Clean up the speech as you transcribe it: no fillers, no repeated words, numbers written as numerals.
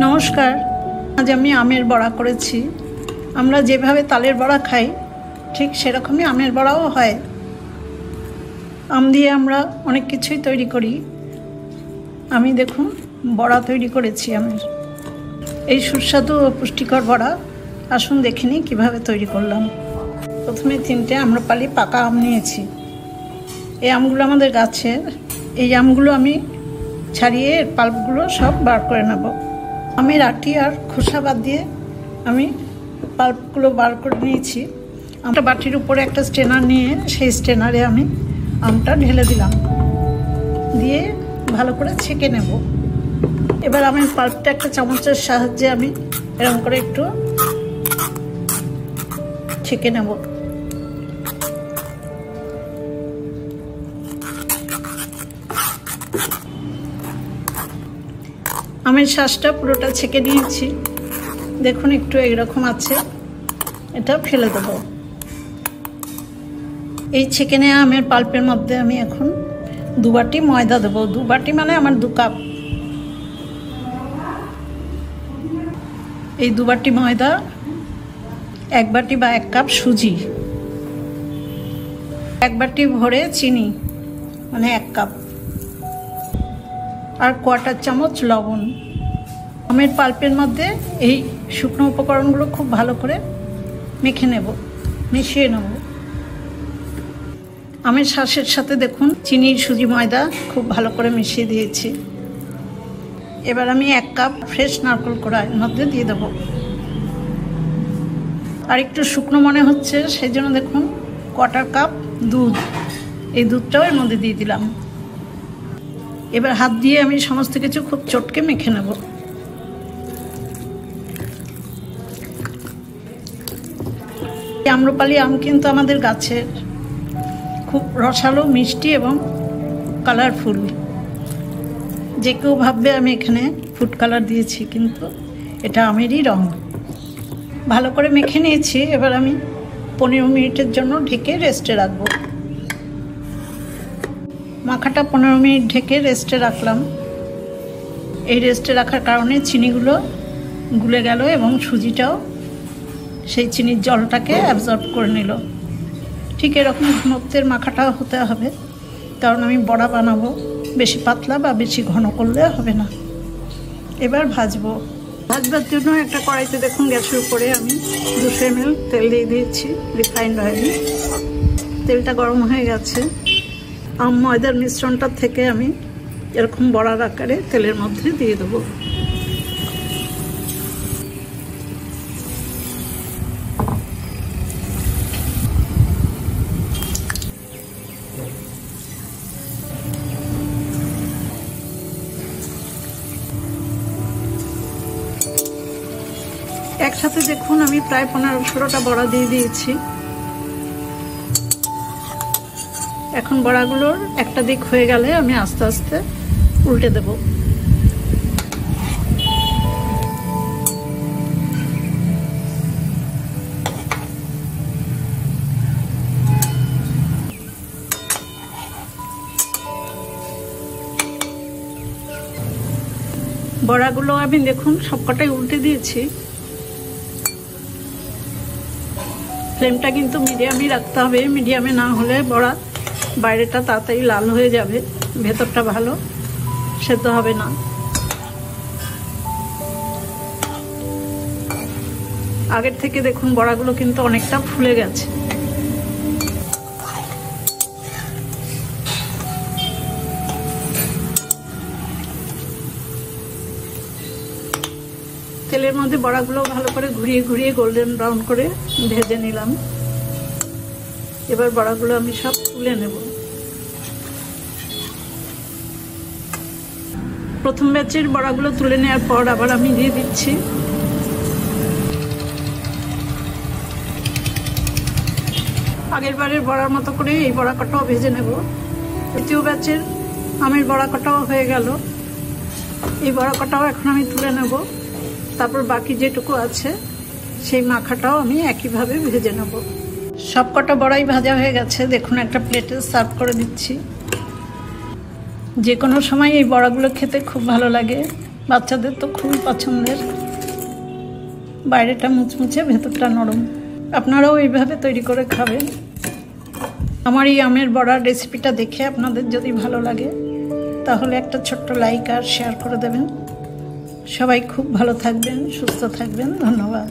নমস্কার। আজ আমি আমের বড়া করেছি। আমরা যেভাবে তালের বড়া খাই ঠিক সেরকমই আমের বড়াও হয়। আম দিয়ে আমরা অনেক কিছুই তৈরি করি। আমি দেখুন বড়া তৈরি করেছি আমের। এই সুস্বাদু ও পুষ্টিকর বড়া আসুন দেখে নিই কীভাবে তৈরি করলাম। প্রথমে 3টে আম্রপালি পাকা আম নিয়েছি। এই আমগুলো আমাদের গাছের। এই আমগুলো আমি ছাড়িয়ে পাল্পগুলো সব বার করে নেব। আমের আটি আর খোসা বাদ দিয়ে আমি পাল্পগুলো বার করে নিয়েছি। আমটা বাটির উপরে একটা স্ট্রেনার নিয়ে সেই স্ট্রেনারে আমি আমটা ঢেলে দিলাম, দিয়ে ভালো করে ছেঁকে নেব। এবার আমি পাল্পটা একটা চামচের সাহায্যে আমি এরকম করে একটু ছেঁকে নেব। আমের শ্বাসটা পুরোটা ছেঁকে নিয়েছি। দেখুন একটু এইরকম আছে, এটা ফেলে দেবো। এই ছেঁকে নেওয়া আমের পাল্পের মধ্যে আমি এখন 2 বাটি ময়দা দেবো। 2 বাটি মানে আমার 2 কাপ। এই 2 বাটি ময়দা, 1 বাটি বা 1 কাপ সুজি, 1 বাটি ভরে চিনি মানে 1 কাপ, আর 1/4 চামচ লবণ। আমের পাল্পের মধ্যে এই শুকনো উপকরণগুলো খুব ভালো করে মেখে নেব, মিশিয়ে নেব। আমের শ্বাসের সাথে দেখুন চিনি, সুজি, ময়দা খুব ভালো করে মিশিয়ে দিয়েছি। এবার আমি 1 কাপ ফ্রেশ নারকেল কোড়া এর মধ্যে দিয়ে দেব। আর একটু শুকনো মনে হচ্ছে সেই জন্য দেখুন 1/4 কাপ দুধ, এই দুধটাও এর মধ্যে দিয়ে দিলাম। এবার হাত দিয়ে আমি সমস্ত কিছু খুব চটকে মেখে নেব। আম্রপালি আম কিন্তু আমাদের গাছের, খুব রসালো, মিষ্টি এবং কালারফুল। যে কেউ ভাববে আমি এখানে ফুড কালার দিয়েছি, কিন্তু এটা আমেরই রং। ভালো করে মেখে নিয়েছি। এবার আমি 15 মিনিটের জন্য ঢেকে রেস্টে রাখবো। মাখাটা 15 মিনিট ঢেকে রেস্টে রাখলাম। এই রেস্টে রাখার কারণে চিনিগুলো গুলে গেল এবং সুজিটাও সেই চিনির জলটাকে অ্যাবজর্ব করে নিল। ঠিক এরকম ঘনত্বের মাখাটা হতে হবে, কারণ আমি বড়া বানাবো। বেশি পাতলা বা বেশি ঘন করলে হবে না। এবার ভাজবো। ভাজবার জন্য একটা কড়াইতে দেখুন গ্যাসের উপরে আমি 200 ml তেল দিয়ে দিয়েছি, রিফাইন্ড অয়েল। তেলটা গরম হয়ে গেছে। আম ময়দার মিশ্রণটা থেকে আমি এরকম বড়ার আকারে তেলের মধ্যে দিয়ে দেবো। একসাথে দেখুন আমি প্রায় 15-16টা বড়া দিয়ে দিয়েছি। এখন বড়াগুলোর একটা দিক হয়ে গেলে আমি আস্তে আস্তে উল্টে দেব। বড়াগুলো আমি দেখুন সবকটাই উল্টে দিয়েছি। ফ্লেমটা কিন্তু মিডিয়ামই রাখতে হবে। মিডিয়ামে না হলে বড়া বাইরেটা তাড়াতাড়ি লাল হয়ে যাবে, ভেতরটা ভালো সেদ্ধ হবে না। আগের থেকে দেখুন বড়াগুলো কিন্তু অনেকটা ফুলে গেছে। তেলের মধ্যে বড়াগুলো ভালো করে ঘুরিয়ে ঘুরিয়ে গোল্ডেন ব্রাউন করে ভেজে নিলাম। এবার বড়াগুলো আমি সব তুলে নেব। প্রথম ব্যাচের বড়াগুলো তুলে নেওয়ার পর আবার আমি দিয়ে দিচ্ছি আগের বারের বড়ার মতো করে এই বড়া কটাও ভেজে নেব। দ্বিতীয় ব্যাচের আমের বড়া কটাও হয়ে গেল। এই বড়া কটাও এখন আমি তুলে নেব। তারপর বাকি যেটুকু আছে সেই মাখাটাও আমি একইভাবে ভেজে নেব। সব কটা বড়াই ভাজা হয়ে গেছে। দেখুন একটা প্লেটে সার্ভ করে দিচ্ছি। যে কোনো সময় এই বড়াগুলো খেতে খুব ভালো লাগে। বাচ্চাদের তো খুবই পছন্দের, বাইরেটা মুচমুচে ভেতরটা নরম। আপনারাও এইভাবে তৈরি করে খাবেন। আমার এই আমের বড়ার রেসিপিটা দেখে আপনাদের যদি ভালো লাগে তাহলে একটা ছোট্ট লাইক আর শেয়ার করে দেবেন। সবাই খুব ভালো থাকবেন, সুস্থ থাকবেন। ধন্যবাদ।